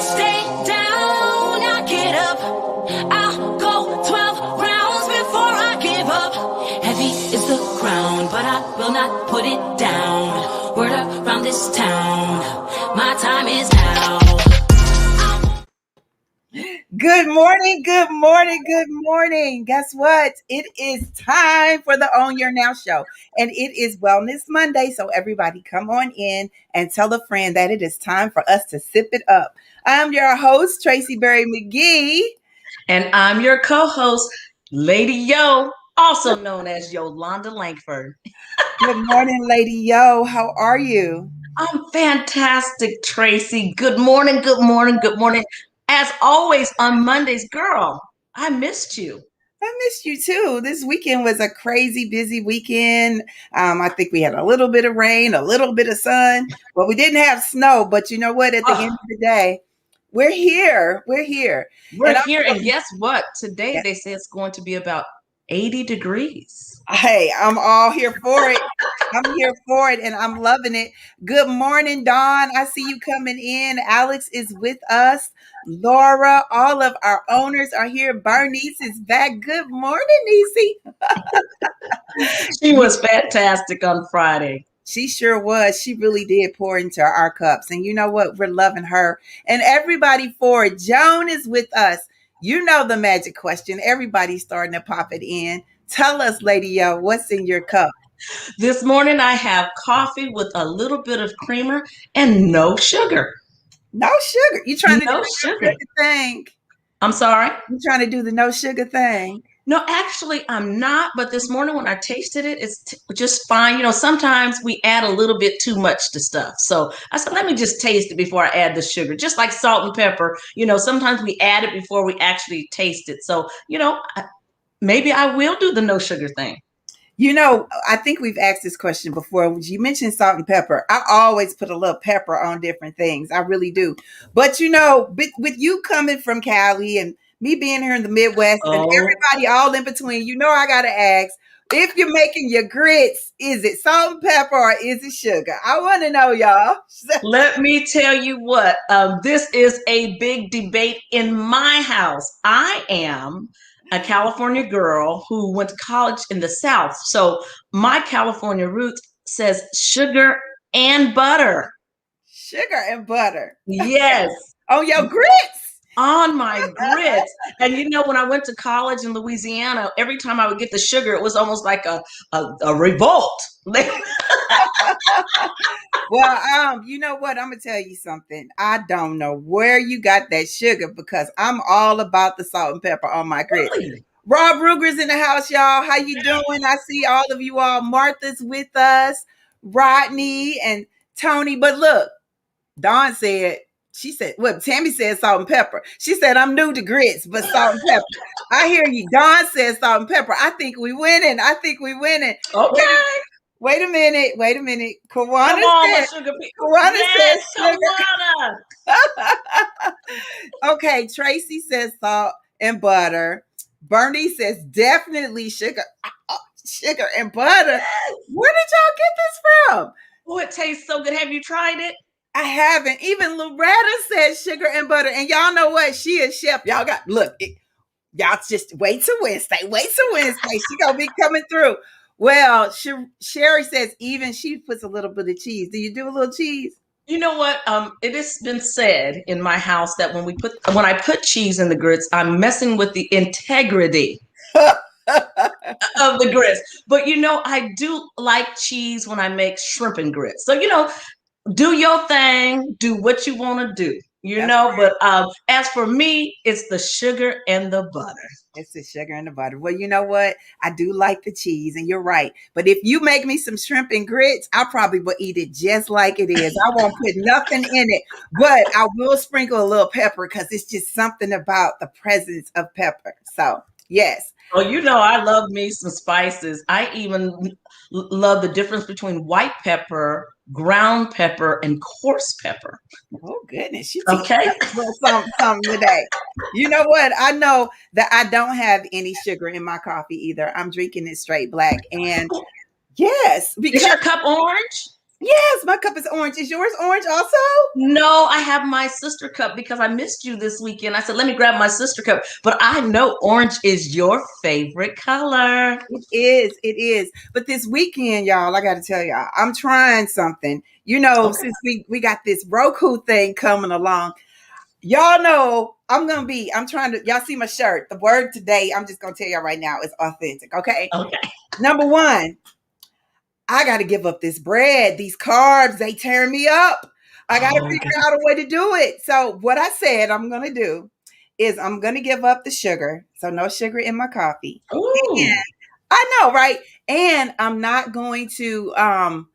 stay down, I get up. I'll go 12 rounds before I give up. Heavy is the crown, but I will not put it down. Word around this town, my time is now. Good morning, good morning, good morning. Guess what? It is time for the Own Your Now show. And it is Wellness Monday. So everybody come on in and tell a friend that it is time for us to sip it up. I'm your host, Tracie Berry-McGhee. And I'm your co-host, Lady Yo, also known as Yolonda Lankford. Good morning, Lady Yo. How are you? I'm fantastic, Tracie. Good morning, good morning, good morning. As always on Mondays, girl, I missed you. I missed you too. This weekend was a crazy busy weekend. I think we had a little bit of rain, a little bit of sun, but we didn't have snow. But you know what? At the end of the day, we're here. We're here. We're here. And guess what? Today they say it's going to be about 80 degrees. Hey, I'm all here for it. I'm here for it and I'm loving it. Good morning, Dawn. I see you coming in. Alex is with us. Laura, all of our owners are here. Bernice is back. Good morning, Niecy. She was fantastic on Friday. She sure was. She really did pour into our cups. And you know what? We're loving her. And everybody for it. Joan is with us. You know the magic question. Everybody's starting to pop it in. Tell us, Lady Yo, what's in your cup? This morning I have coffee with a little bit of creamer and no sugar. No sugar. You trying to do the sugar thing? I'm sorry? You trying to do the no sugar thing? No, actually, I'm not. But this morning when I tasted it, it's just fine. You know, sometimes we add a little bit too much to stuff. So I said, let me just taste it before I add the sugar. Just like salt and pepper. You know, sometimes we add it before we actually taste it. So, you know, maybe I will do the no sugar thing. You know, I think we've asked this question before. You mentioned salt and pepper. I always put a little pepper on different things. I really do. But, you know, with you coming from Cali and me being here in the Midwest and everybody all in between, you know, I got to ask, if you're making your grits, is it salt and pepper or is it sugar? I want to know, y'all. Let me tell you what, this is a big debate in my house. I am a California girl who went to college in the South. So my California roots says sugar and butter. Sugar and butter. Yes. On your grits. On my grits. And you know, when I went to college in Louisiana, every time I would get the sugar, it was almost like a revolt. Well, you know what? I'm gonna tell you something. I don't know where you got that sugar because I'm all about the salt and pepper on my grits. Really? Rob Ruger's in the house, y'all. How you doing? I see all of you all. Martha's with us, Rodney and Tony. But look, Dawn said, she said, well, Tammy said salt and pepper. She said, I'm new to grits, but salt and pepper. I hear you. Dawn said salt and pepper. I think we winning. Okay. Wait a minute. Kawana said sugar. Okay, Tracie says salt and butter. Bernie says definitely sugar and butter. Where did y'all get this from? Oh, it tastes so good. Have you tried it? I haven't. Even Loretta said sugar and butter. And y'all know what? She is chef. Y'all y'all just wait till Wednesday. She gonna be coming through. Well, Sherry says even she puts a little bit of cheese. Do you do a little cheese? You know what? It has been said in my house that when I put cheese in the grits, I'm messing with the integrity of the grits. But you know, I do like cheese when I make shrimp and grits. So you know, do your thing, do what you want to do. You know, but as for me, it's the sugar and the butter. It's the sugar and the butter. Well, you know what? I do like the cheese, and you're right. But if you make me some shrimp and grits, I probably will eat it just like it is. I won't put nothing in it, but I will sprinkle a little pepper because it's just something about the presence of pepper. So, yes. Well, you know, I love me some spices. I even love the difference between white pepper, ground pepper, and coarse pepper. Oh, goodness. Okay. Something today. You know what? I know that I don't have any sugar in my coffee either. I'm drinking it straight black. And yes. Is your cup orange? Yes, my cup is orange. Is yours orange also? No, I have my sister cup because I missed you this weekend. I said, let me grab my sister cup. But I know orange is your favorite color. It is. It is. But this weekend, y'all, I got to tell y'all, I'm trying something. You know, Okay. since we got this Roku thing coming along, y'all know I'm trying to, y'all see my shirt. The word today, I'm just going to tell y'all right now, is authentic. Okay. Okay. Number one, I got to give up this bread. These carbs, they tear me up. I got to figure out a way to do it. So what I said I'm going to do is I'm going to give up the sugar. So no sugar in my coffee. Ooh. And I know, right? And I'm not going to I'm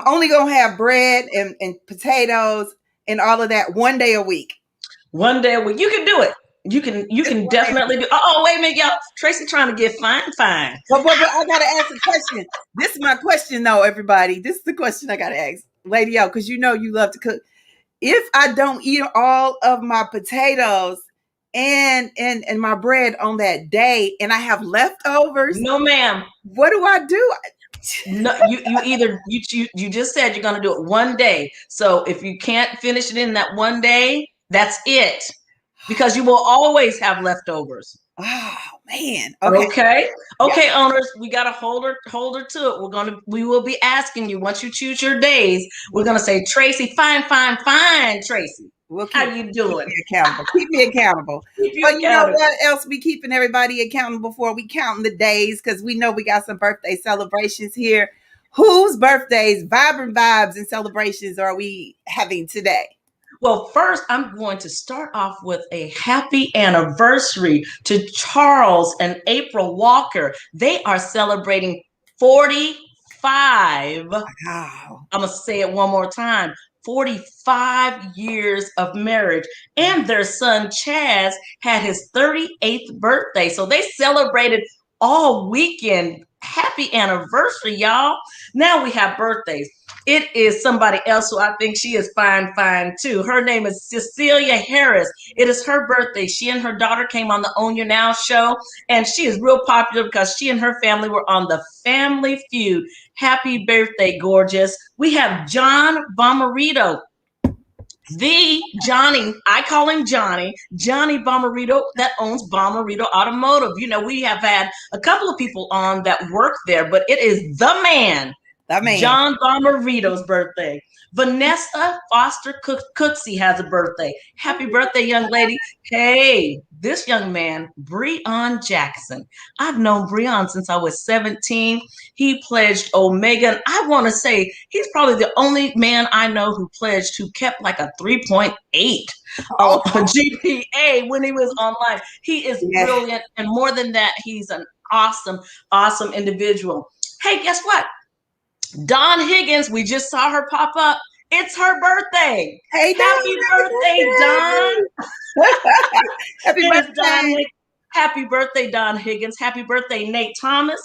only going to have bread and potatoes and all of that one day a week. One day a week. You can do it. You can definitely do. Oh, wait a minute, y'all. Tracy trying to get fine. But I gotta ask a question. This is my question, though, everybody. This is the question I gotta ask, Lady O, because you know you love to cook. If I don't eat all of my potatoes and my bread on that day, and I have leftovers, No, ma'am. what do I do? No, you just said you're gonna do it one day. So if you can't finish it in that one day, that's it. Because you will always have leftovers. Oh man. Okay. Okay. Yeah. Okay, owners, we gotta hold her to it. We will be asking you once you choose your days, we're gonna say, Tracy, fine, Tracy. We'll How you keep doing? me accountable. Keep me accountable. Keep you But you know accountable. what else we keeping everybody accountable for? We counting the days because we know we got some birthday celebrations here. Whose birthdays, vibrant vibes, and celebrations are we having today? Well, first, I'm going to start off with a happy anniversary to Charles and April Walker. They are celebrating 45. Wow. I'm going to say it one more time. 45 years of marriage. And their son Chaz had his 38th birthday. So they celebrated all weekend. Happy anniversary, y'all. Now we have birthdays. It is somebody else who I think she is fine too. Her name is Cecilia Harris. It is her birthday. She and her daughter came on the Own Your Now show, and she is real popular because she and her family were on the Family Feud. Happy birthday, gorgeous. We have John Bomarito. The Johnny, I call him Johnny Bomarito, that owns Bomarito Automotive. You know, we have had a couple of people on that work there, but it is the man, John Bomarito's birthday. Vanessa Foster Cooksey has a birthday. Happy birthday, young lady. Hey, this young man, Breon Jackson. I've known Breon since I was 17. He pledged Omega. And I want to say he's probably the only man I know who kept like a 3.8 GPA when he was online. He is brilliant. And more than that, he's an awesome individual. Hey, guess what? Dawn Higgins, we just saw her pop up. It's her birthday. Hey, happy birthday, Dawn. Happy birthday. Happy birthday, Dawn Higgins. Happy birthday, Nate Thomas.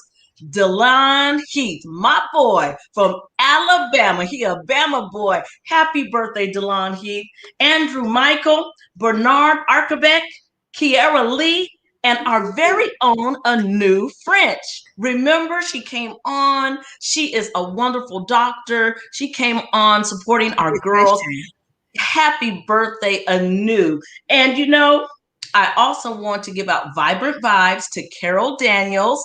DeLon Heath, my boy from Alabama. He a Bama boy. Happy birthday, DeLon Heath. Andrew Michael, Bernard Arkabeck, Kiera Lee, and our very own Anu French. Remember, she came on. She is a wonderful doctor. She came on supporting our girls. Happy birthday, Anu. And you know, I also want to give out vibrant vibes to Carol Daniels.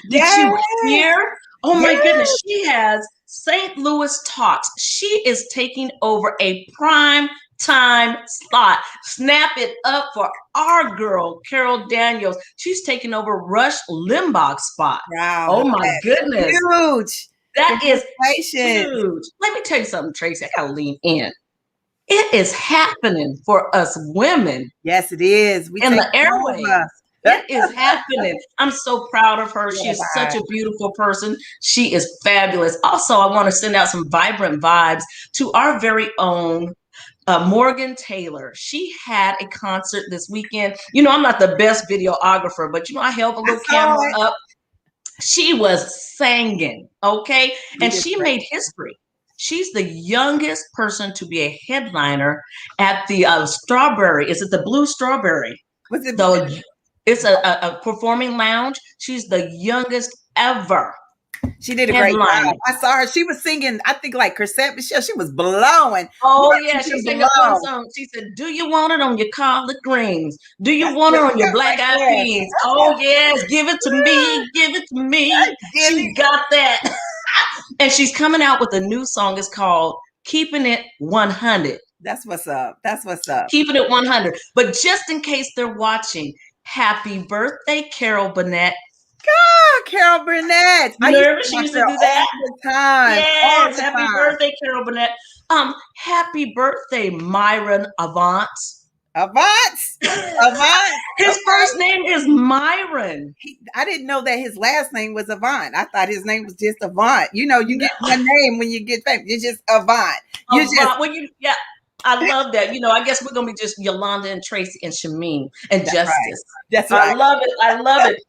Did you hear? Oh my goodness, she has St. Louis Talks. She is taking over a prime time slot. Snap it up for our girl, Carol Daniels. She's taking over Rush Limbach's spot. Wow. Oh my goodness. Huge. That is huge. Let me tell you something, Tracy. I gotta lean in. It is happening for us women. Yes, it is. We in the airwaves. It is happening. I'm so proud of her. She is such a beautiful person. She is fabulous. Also, I want to send out some vibrant vibes to our very own Morgan Taylor. She had a concert this weekend. You know, I'm not the best videographer, but you know, I held a little camera up. She was singing, okay? And she made history. She's the youngest person to be a headliner at the Strawberry. Is it the Blue Strawberry? Was it? It's a performing lounge. She's the youngest ever. She did a great Headlining. job. I saw her. She was singing, I think, like Chrisette Michelle. She was blowing. Oh, She yeah. was She sang that one blown. song. She said, do you want it on your collard greens? Do you want it on your black eyed Right there. peas? Oh, yes. Give it to me. Give it to me. Give She's got that. And she's coming out with a new song. It's called Keeping It 100. That's what's up. That's what's up. Keeping It 100. But just in case they're watching, happy birthday, Carol Burnett. Carol Burnett. Nervous, she used to do that all the time. Yes, happy birthday, Carol Burnett. Happy birthday, Myron Avant. Avant. His first name is Myron. I didn't know that his last name was Avant. I thought his name was just Avant. You know, you get one name when you get famous. It's just Avant. I love that. You know, I guess we're gonna be just Yolonda and Tracie and Shameem and Justice. Right. That's right. I love it.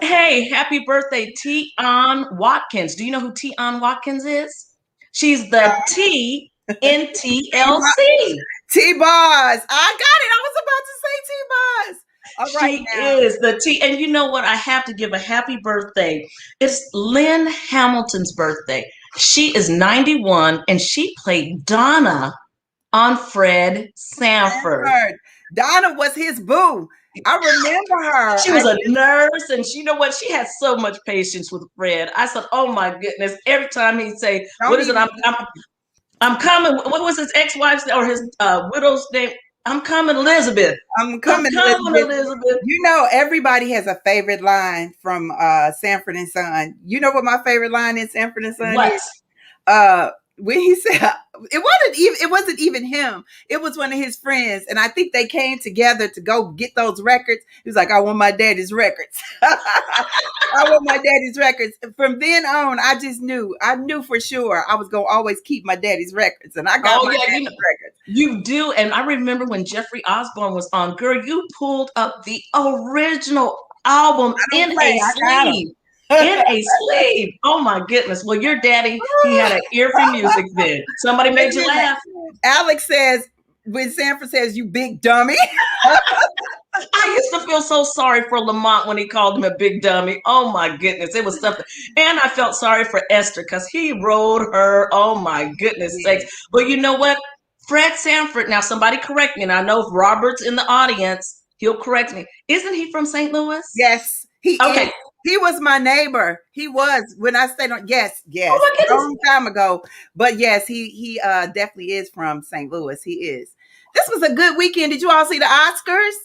Hey, happy birthday, T-On Watkins. Do you know who T-On Watkins is? She's the T in TLC. T-Boz. I got it. I was about to say T-Boz. All right, she is the T. And you know what? I have to give a happy birthday. It's Lynn Hamilton's birthday. She is 91 and she played Donna on Fred Sanford. Donna was his boo. I remember her. She was a nurse, and you know what? She had so much patience with Fred. I said, "Oh my goodness!" Every time he'd say, "What is it? I'm coming." What was his ex-wife's or his widow's name? I'm coming, Elizabeth. I'm coming, Elizabeth. You know, everybody has a favorite line from Sanford and Son. You know what my favorite line in Sanford and Son is? When he said it wasn't even him. It was one of his friends, and I think they came together to go get those records. He was like, "I want my daddy's records." I want my daddy's records. From then on, I just knew. I knew for sure I was gonna always keep my daddy's records, and I got my daddy's records. You do, and I remember when Jeffrey Osborne was on. Girl, you pulled up the original album in a sleeve. In a sleeve. Oh my goodness. Well, your daddy, he had an ear for music then. Somebody made you laugh. Alex says, when Sanford says, "You big dummy." I used to feel so sorry for Lamont when he called him a big dummy. Oh my goodness. It was something. And I felt sorry for Esther because he rode her. Oh my goodness sakes. But you know what? Fred Sanford, now somebody correct me, and I know if Robert's in the audience, he'll correct me. Isn't he from St. Louis? Yes, he is. He was my neighbor. He was when I stayed on. Yes, oh a long time ago. But yes, he definitely is from St. Louis. He is. This was a good weekend. Did you all see the Oscars?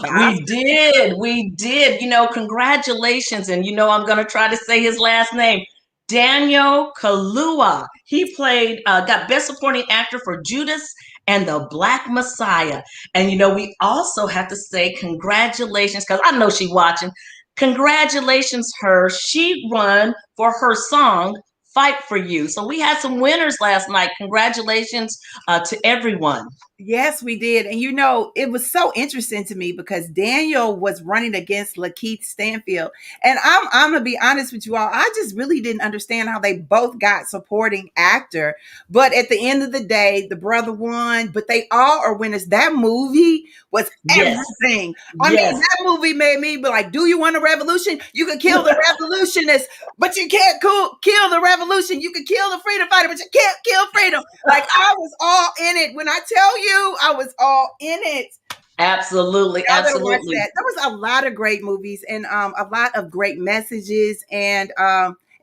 We did. You know, congratulations. And you know, I'm going to try to say his last name. Daniel Kaluuya. He played, got Best Supporting Actor for Judas and the Black Messiah. And you know, we also have to say congratulations, because I know she's watching. Congratulations, her. She won for her song, Fight for You. So we had some winners last night. Congratulations to everyone. Yes, we did. And you know, it was so interesting to me because Daniel was running against Lakeith Stanfield. And I'm going to be honest with you all. I just really didn't understand how they both got supporting actor. But at the end of the day, the brother won, but they all are winners. That movie was everything. I mean, that movie made me be like, do you want a revolution? You can kill the revolutionists, but you can't kill the revolution. You can kill the freedom fighter, but you can't kill freedom. Like, I was all in it. When I tell you, I was all in it. Absolutely. There was a lot of great movies and a lot of great messages and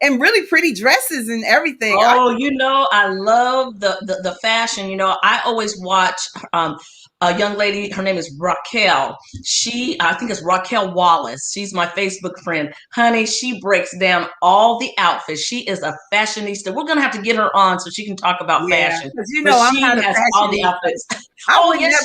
really pretty dresses and everything. Oh, you know, I love the fashion. You know, I always watch a young lady. Her name is Raquel. I think it's Raquel Wallace. She's my Facebook friend. Honey, she breaks down all the outfits. She is a fashionista. We're gonna have to get her on so she can talk about fashion. You know, she has all the outfits.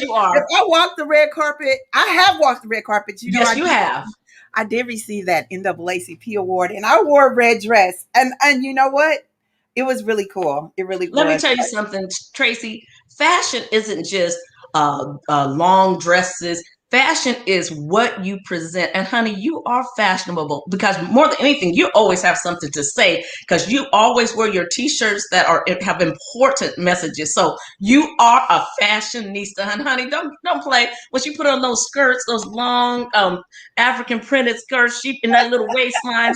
You are. If I walk the red carpet, I have walked the red carpet. You know, yes, you have. I did receive that NAACP award, and I wore a red dress. And you know what? It was really cool. It really was. Let me tell you something, Tracie. Fashion isn't just long dresses. fashion is what you present. And honey, you are fashionable because more than anything, you always have something to say because you always wear your t-shirts that have important messages. So you are a fashionista. And honey, don't play. When she put on those skirts, those long African printed skirts, she in that little waistline,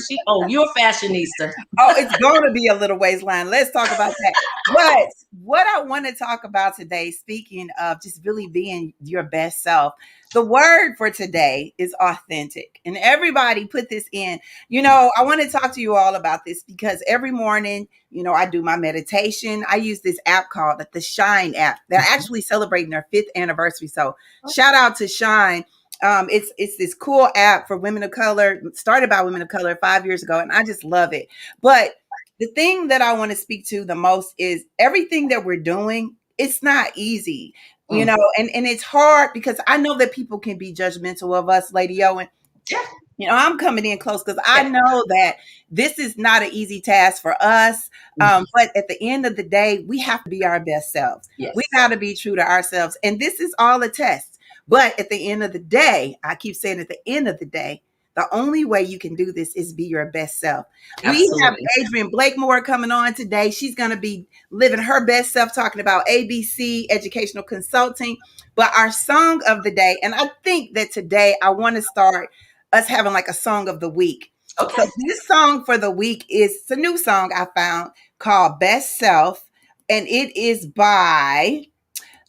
you're a fashionista. Oh, it's going to be a little waistline. Let's talk about that. But what I want to talk about today, speaking of just really being your best self, the word for today is authentic. And everybody put this in. I want to talk to you all about this because every morning, I do my meditation. I use this app called the Shine app. They're actually celebrating their 5th anniversary. So shout out to Shine. It's this cool app for women of color, started by women of color 5 years ago, and I just love it. But the thing that I want to speak to the most is everything that we're doing. It's not easy, and it's hard because I know that people can be judgmental of us, Lady Owen. Yeah. I'm coming in close because I know that this is not an easy task for us. But at the end of the day, we have to be our best selves. Yes. We got to be true to ourselves. And this is all a test. But at the end of the day, I keep saying at the end of the day, the only way you can do this is be your best self. Absolutely. We have Adrianne Blakemore coming on today. She's going to be living her best self, talking about ABC, educational consulting. But our song of the day, and I think that today I want to start us having like a song of the week. Okay. So this song for the week it's a new song I found called Best Self, and it is by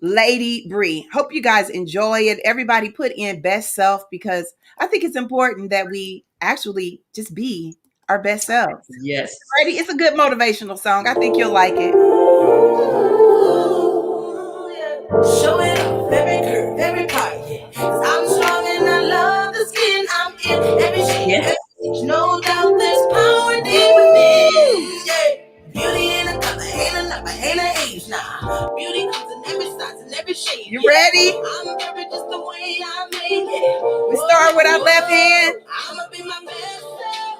Lady Bree. Hope you guys enjoy it. Everybody put in best self because I think it's important that we actually just be our best selves. Yes. Ready? It's a good motivational song. I think you'll like it. Show it off, every curve, every part, yeah. 'Cause I'm strong and I love the skin I'm in. Every shade, Yes. every stitch, no doubt there's power deep within. Yeah. Beauty ain't a color, ain't a number, ain't an age, nah. Beauty comes in every size and every shade. You ready? I'm perfect just the way I made it. We start with our left hand. I'ma be my best self.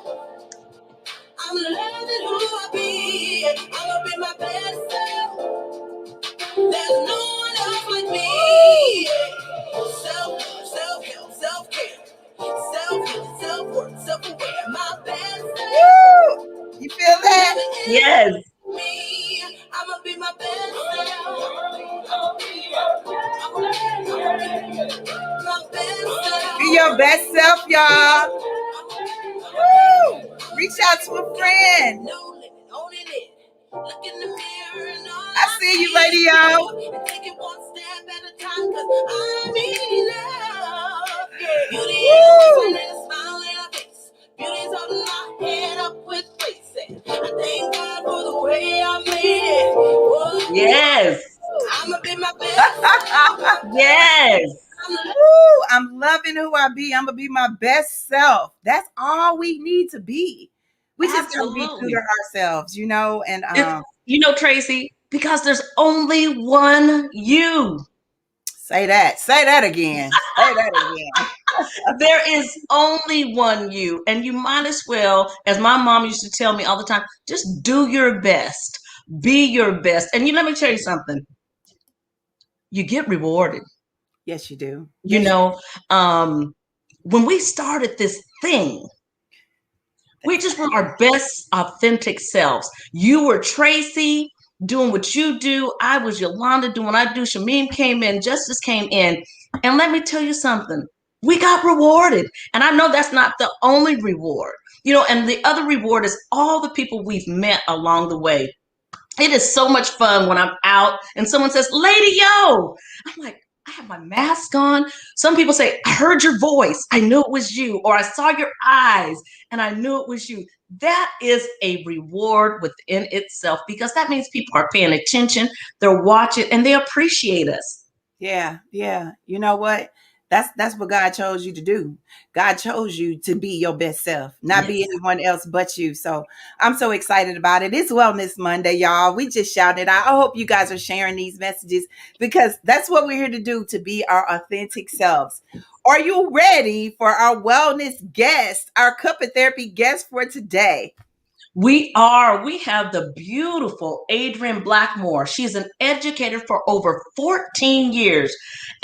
I'm loving who I be. I'ma be my best self. There's no one else like me. Self-love, self-help, self-care, self-healing, self-work, self-aware. My best self. Woo! You feel that? Yes. Me, I'ma be my best self. My best self. Be your best self, y'all. Woo! Reach out to a friend. No limit, owning it. Look in the mirror and all I see you, Lady O. and take it one step at a time, 'cause I'm enough. Yeah. Beauty Woo! is a smile in our face. Beauty's holding my head up with grace. And I thank God for the way I made it. Whoa. Yes. I'ma be my best. Yes. Woo! I'm loving who I be. I'm gonna be my best self. That's all we need to be. We just gotta be true Absolutely. to ourselves, and Tracie, because there's only one you. say that again. Say that again. There is only one you. And you might as well, as my mom used to tell me all the time, just do your best. Be your best. And let me tell you something. You get rewarded. Yes, you do. When we started this thing, we just were our best authentic selves. You were Tracie doing what you do. I was Yolanda doing what I do. Shameem came in, Justice came in. And let me tell you something. We got rewarded. And I know that's not the only reward. And the other reward is all the people we've met along the way. It is so much fun when I'm out and someone says, Lady Yo. I'm like, I have my mask on. Some people say, I heard your voice. I knew it was you. Or I saw your eyes and I knew it was you. That is a reward within itself because that means people are paying attention. They're watching and they appreciate us. Yeah. You know what? That's what God chose you to do. God chose you to be your best self, not be anyone else but you. So I'm so excited about it. It's Wellness Monday, y'all. We just shouted out. I hope you guys are sharing these messages because that's what we're here to do, to be our authentic selves. Are you ready for our wellness guest, our cup of therapy guest for today? We are. We have the beautiful Adrianne Blakemore. She's an educator for over 14 years.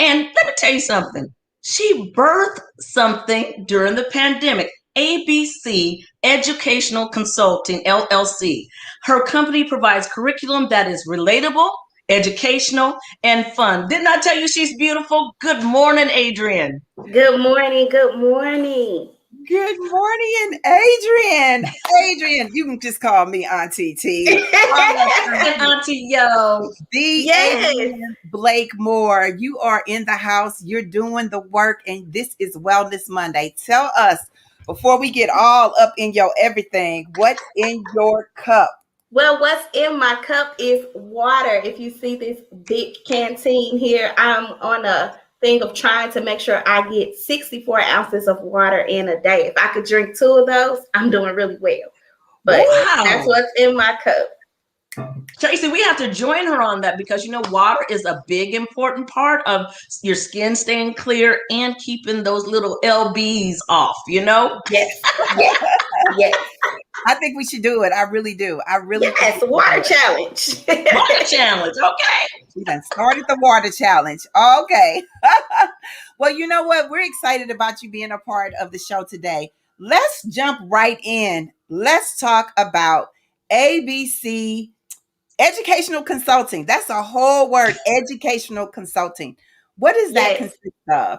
And let me tell you something. She birthed something during the pandemic. ABC Educational Consulting LLC. Her company provides curriculum that is relatable, educational, and fun. Didn't I tell you she's beautiful? Good morning, Adrianne. Good morning. Good morning. Good morning, Adrianne. Adrianne, you can just call me Auntie T. Auntie Yo. The Adrianne Blakemore. You are in the house. You're doing the work, and this is Wellness Monday. Tell us, before we get all up in your everything, what's in your cup? Well, what's in my cup is water. If you see this big canteen here, I'm on a thing of trying to make sure I get 64 ounces of water in a day. If I could drink 2 of those, I'm doing really well. But that's what's in my cup. Tracie, we have to join her on that because, water is a big, important part of your skin staying clear and keeping those little LBs off, Yes. I think we should do it. I really do. Yes, water challenge. Water challenge. Okay. We done started the water challenge. Okay. Well, you know what? We're excited about you being a part of the show today. Let's jump right in. Let's talk about ABC Educational Consulting. That's a whole word, educational consulting. What does that consist of?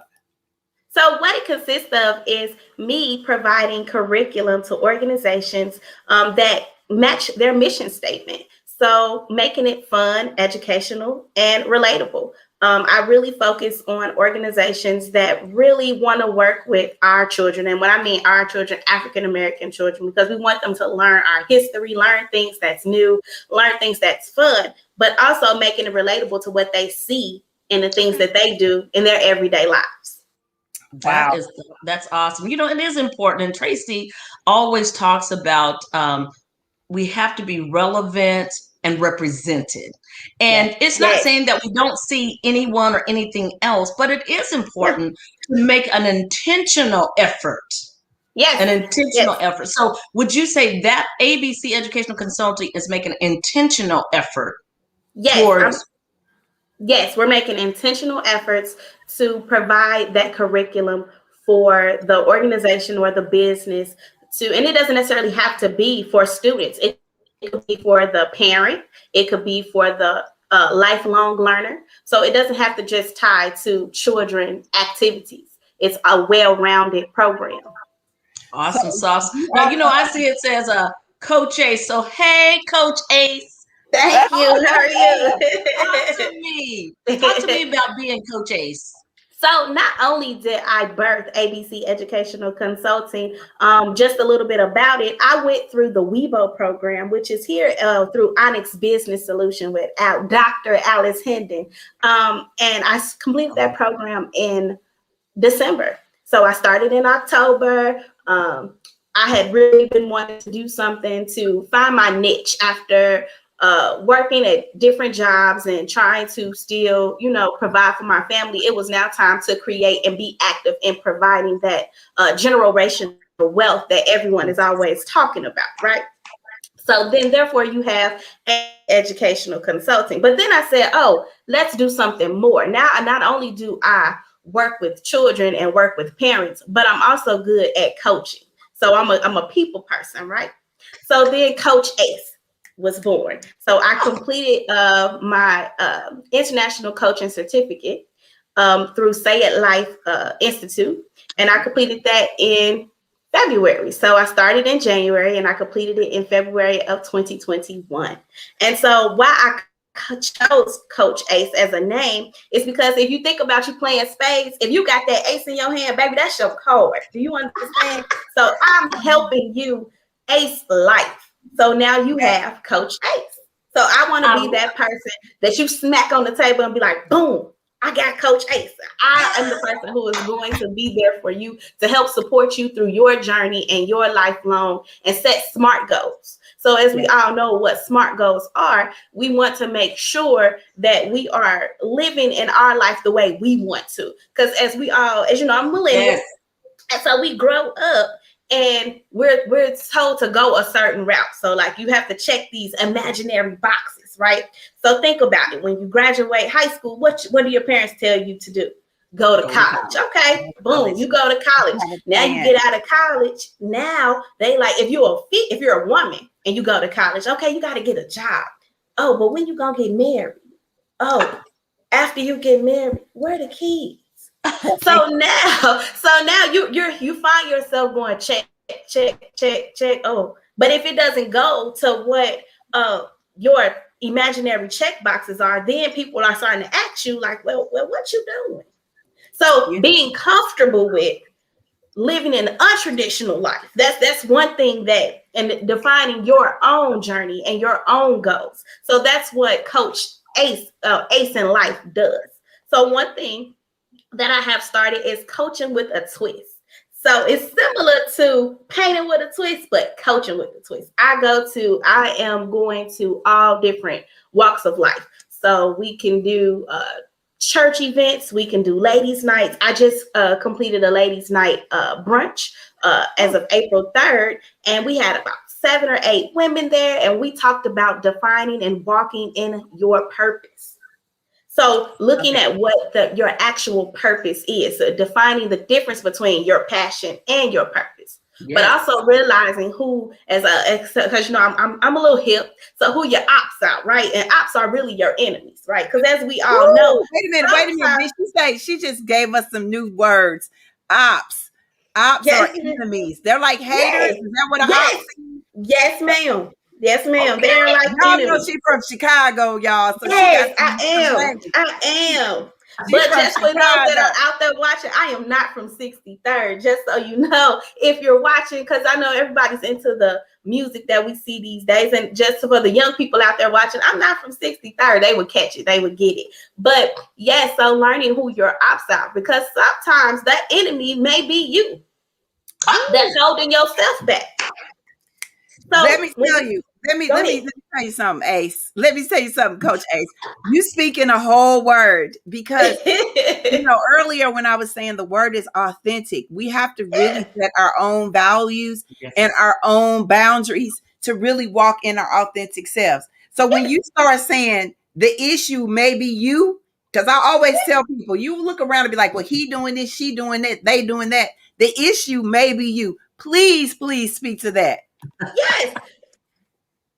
So what it consists of is me providing curriculum to organizations that match their mission statement. So making it fun, educational, and relatable. I really focus on organizations that really want to work with our children. And when I mean our children, African-American children, because we want them to learn our history, learn things that's new, learn things that's fun, but also making it relatable to what they see and the things that they do in their everyday lives. Wow. That's awesome. It is important. And Tracie always talks about we have to be relevant and represented. And it's not saying that we don't see anyone or anything else, but it is important to make an intentional effort. Yes. An intentional effort. So would you say that ABC Educational Consulting is making an intentional effort? Yes. Yes, we're making intentional efforts to provide that curriculum for the organization or the business and it doesn't necessarily have to be for students. It could be for the parent. It could be for the lifelong learner. So it doesn't have to just tie to children activities. It's a well-rounded program. Awesome sauce. Now, I see it says Coach Ace. So, hey, Coach Ace. Thank you. How are you? Talk to me about being Coach Ace. So not only did I birth ABC Educational Consulting, just a little bit about it, I went through the WEBO program, which is here through Onyx Business Solution with Dr. Alice Hendon. And I completed that program in December. So I started in October. I had really been wanting to do something to find my niche after working at different jobs and trying to still, provide for my family. It was now time to create and be active in providing that generational wealth that everyone is always talking about, right? So then therefore you have educational consulting. But then I said, let's do something more. Now, not only do I work with children and work with parents, but I'm also good at coaching. So I'm a people person, right? So then Coach Ace was born. So I completed my international coaching certificate through Say It Life Institute, and I completed that in February. So I started in January and I completed it in February of 2021. And so why I chose Coach Ace as a name is because if you think about you playing spades, if you got that ace in your hand, baby, that's your card. Do you understand? So I'm helping you ace life. So now you have Coach Ace. So I want to be that person that you smack on the table and be like, boom, I got Coach Ace. I am the person who is going to be there for you to help support you through your journey and your lifelong and set SMART goals. So as we all know what SMART goals are, we want to make sure that we are living in our life the way we want to. Because as you know, I'm millennial. And so we grow up and we're told to go a certain route. So like you have to check these imaginary boxes, right? So think about it. When you graduate high school, what do your parents tell you to do? Go to college. Okay, boom, you go to college. Now you get out of college. Now they like, if you're a woman and you go to college, okay, you got to get a job. Oh, but when you gonna get married? Oh, after you get married, where the kids? So now you find yourself going check. Oh, but if it doesn't go to what your imaginary check boxes are, then people are starting to ask you like, well, what you doing? So being comfortable with living an untraditional life, that's one thing, that, and defining your own journey and your own goals. So that's what Coach Ace in Life does. So one thing that I have started is coaching with a twist. So it's similar to painting with a twist, but coaching with a twist. I am going to all different walks of life. So we can do church events. We can do ladies' nights. I just completed a ladies' night brunch as of April 3rd, and we had about 7 or 8 women there, and we talked about defining and walking in your purpose. So looking at what your actual purpose is, so defining the difference between your passion and your purpose. Yes. But also realizing who, because I'm a little hip, so who your ops are, right? And ops are really your enemies, right? Because as we all know. Wait a minute. She just gave us some new words. Ops are enemies. They're like haters. Yes. Is that what ops? Yes, ma'am. Yes, ma'am. Okay. They're like y'all know she's from Chicago, y'all. So yes, I am. But just for those that are out there watching, I am not from 63rd. Just so you know, if you're watching, because I know everybody's into the music that we see these days, and just for the young people out there watching, I'm not from 63rd. They would catch it, they would get it. But yes, so learning who your ops are, because sometimes that enemy may be you that's holding yourself back. So let me tell you, let me tell you something, Ace. Let me tell you something, Coach Ace. You speaking a whole word, because earlier when I was saying the word is authentic, we have to really set our own values and our own boundaries to really walk in our authentic selves. So when you start saying the issue may be you, because I always tell people, you look around and be like, well, he doing this, she doing that, they doing that. The issue may be you. Please speak to that. Yes,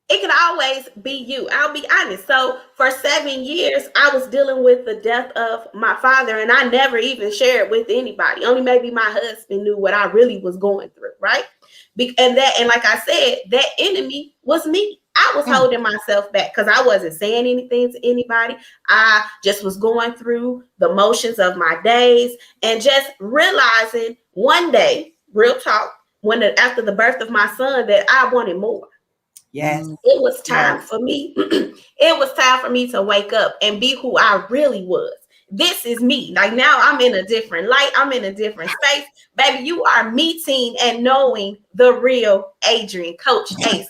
it can always be you. I'll be honest. So for 7 years, I was dealing with the death of my father, and I never even shared with anybody. Only maybe my husband knew what I really was going through, right? And like I said, that enemy was me. I was holding myself back because I wasn't saying anything to anybody. I just was going through the motions of my days, and just realizing one day, real talk, after the birth of my son, that I wanted more. Yes. It was time for me. It was time for me to wake up and be who I really was. This is me. Like now I'm in a different light. I'm in a different space. Baby, you are meeting and knowing the real Adrianne, Coach Ace.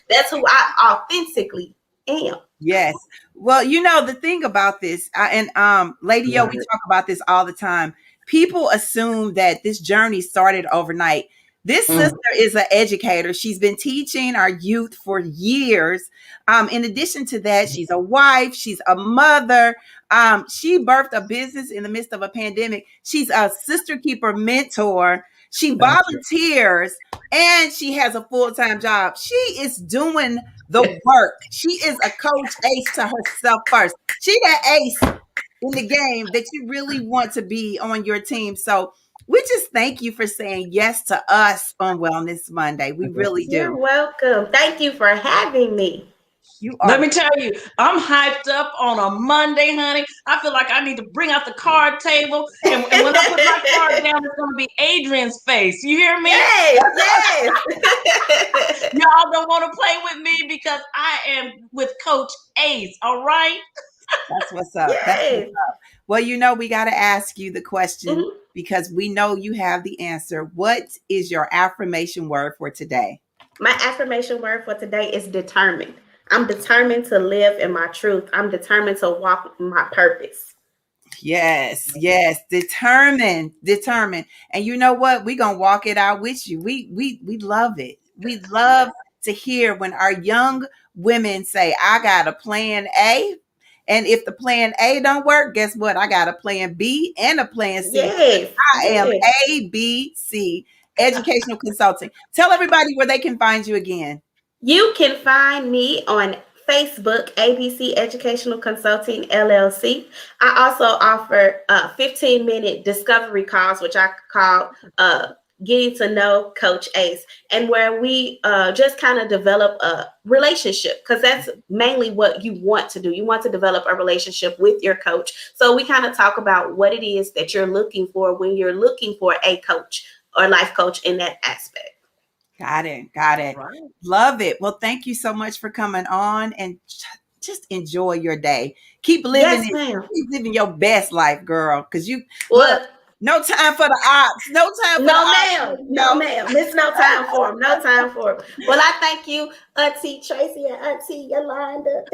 That's who I authentically am. Yes. Well, the thing about this, and Lady Yo, we talk about this all the time. People assume that this journey started overnight. This sister is an educator. She's been teaching our youth for years. In addition to that, she's a wife. She's a mother. She birthed a business in the midst of a pandemic. She's a sister keeper mentor. She volunteers, and she has a full-time job. She is doing the work. She is a Coach Ace to herself first. She that ace in the game that you really want to be on your team. So we just thank you for saying yes to us on Wellness Monday. We really do. You're welcome. Thank you for having me. Let me tell you, I'm hyped up on a Monday, honey. I feel like I need to bring out the card table. And when I put my card down, it's going to be Adrianne's face. You hear me? Yes. Y'all don't want to play with me because I am with Coach Ace. All right? That's what's up. Yes. That's what's up. Well, we got to ask you the question because we know you have the answer. What is your affirmation word for today? My affirmation word for today is determined. I'm determined to live in my truth. I'm determined to walk my purpose. Yes. Determined. And you know what? We're going to walk it out with you. We love it. We love to hear when our young women say, I got a plan A And if the plan A don't work, guess what? I got a plan B and a plan C. Yes. I am ABC Educational Consulting. Tell everybody where they can find you again. You can find me on Facebook, ABC Educational Consulting LLC. I also offer 15-minute discovery calls, which I call Getting to Know Coach Ace, and where we just kind of develop a relationship, because that's mainly what you want to do. You want to develop a relationship with your coach. So we kind of talk about what it is that you're looking for when you're looking for a coach or life coach in that aspect. Got it. Right. Love it. Well, thank you so much for coming on, and just enjoy your day. Keep living keep living your best life, girl. Because look, no time for the ops. No time for no, ma'am. No, ma'am. There's no time for them. No time for them. Well, I thank you, Auntie Tracie and Auntie Yolanda,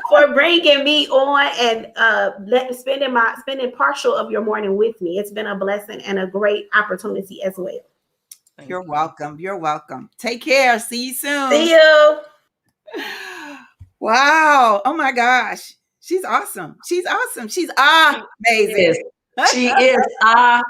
for bringing me on and spending partial of your morning with me. It's been a blessing and a great opportunity as well. You're welcome. You're welcome. Take care. See you soon. See you. Wow. Oh my gosh. She's awesome. She's awesome. She's amazing. She is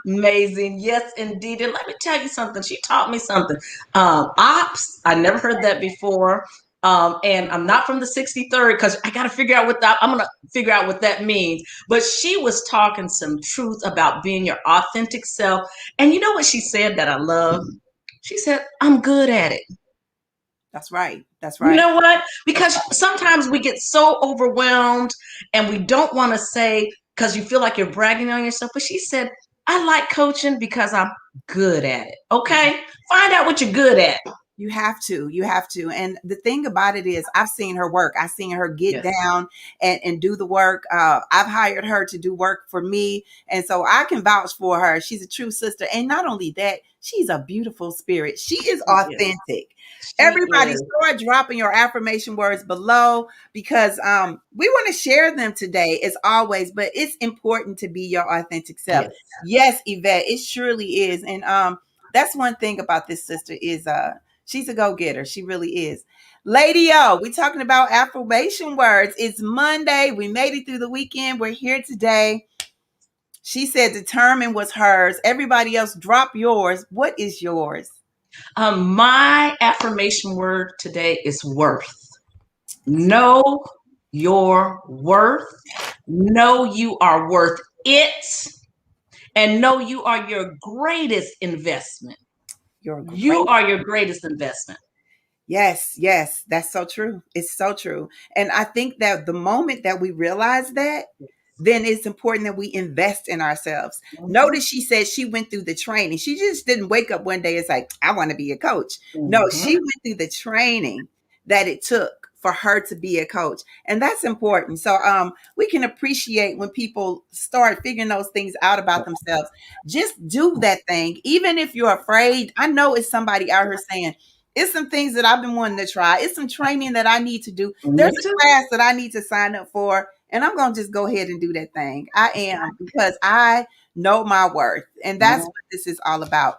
amazing. Yes, indeed. And let me tell you something. She taught me something. Ops, I never heard that before. And I'm not from the 63rd because I got to figure out I'm going to figure out what that means. But she was talking some truth about being your authentic self. And you know what she said that I love? She said, I'm good at it. That's right. That's right. You know what? Because sometimes we get so overwhelmed and we don't want to say, because you feel like you're bragging on yourself. But she said, I like coaching because I'm good at it. Okay? Find out what you're good at. You have to. You have to. And the thing about it is, I've seen her work. I've seen her get down and do the work. I've hired her to do work for me. And so I can vouch for her. She's a true sister. And not only that, she's a beautiful spirit. She is authentic. Everybody start dropping your affirmation words below, because we want to share them today as always, but it's important to be your authentic self. Yes, Yvette, it surely is. And that's one thing about this sister is she's a go-getter. She really is. Lady O, we're talking about affirmation words. It's Monday. We made it through the weekend. We're here today. She said determine was hers. Everybody else, drop yours. What is yours? My affirmation word today is worth. Know your worth. Know you are worth it. And know you are your greatest investment. You are your greatest investment. Yes, yes, that's so true. It's so true. And I think that the moment that we realize that, then it's important that we invest in ourselves. Notice she said she went through the training. She just didn't wake up one day and say, I want to be a coach. No, she went through the training that it took for her to be a coach. And that's important. So we can appreciate when people start figuring those things out about themselves. Just do that thing. Even if you're afraid, I know it's somebody out here saying, it's some things that I've been wanting to try. It's some training that I need to do. There's a class that I need to sign up for, and I'm going to just go ahead and do that thing. I am, because I know my worth, and that's what this is all about.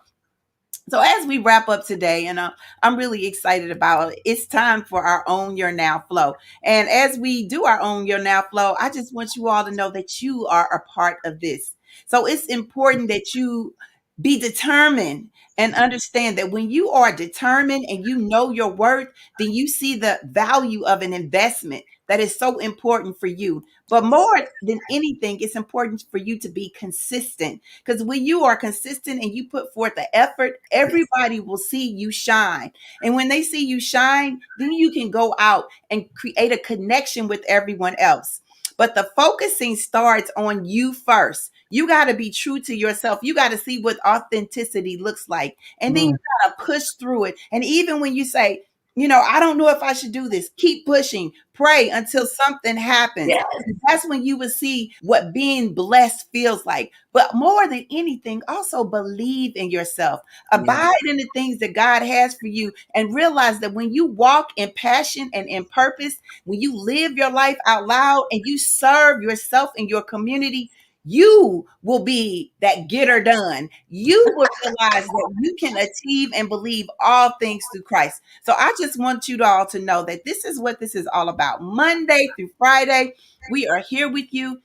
So as we wrap up today, and I'm really excited about it, it's time for our Own Your Now flow. And as we do our Own Your Now flow, I just want you all to know that you are a part of this. So it's important that you be determined and understand that when you are determined and you know your worth, then you see the value of an investment that is so important for you. But more than anything, it's important for you to be consistent, because when you are consistent and you put forth the effort, everybody will see you shine. And when they see you shine, then you can go out and create a connection with everyone else. But the focusing starts on you first. You got to be true to yourself. You got to see what authenticity looks like. And then you got to push through it. And even when you say, I don't know if I should do this, keep pushing, pray until something happens. Yes. That's when you will see what being blessed feels like. But more than anything, also believe in yourself. Abide in the things that God has for you, and realize that when you walk in passion and in purpose, when you live your life out loud and you serve yourself and your community, you will be that getter done. You will realize that you can achieve and believe all things through Christ. So I just want you all to know that this is what this is all about. Monday through Friday, we are here with you.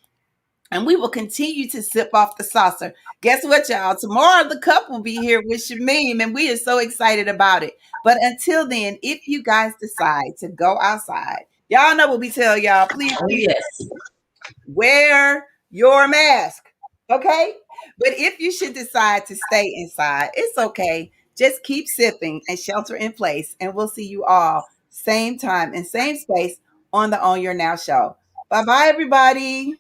And we will continue to sip off the saucer. Guess what, y'all? Tomorrow the cup will be here with Shameem, and we are so excited about it. But until then, if you guys decide to go outside, y'all know what we tell y'all. Please, Oh, please yes. wear your mask. Okay? But if you should decide to stay inside, it's okay. Just keep sipping and shelter in place. And we'll see you all same time and same space on the Own Your Now show. Bye-bye, everybody.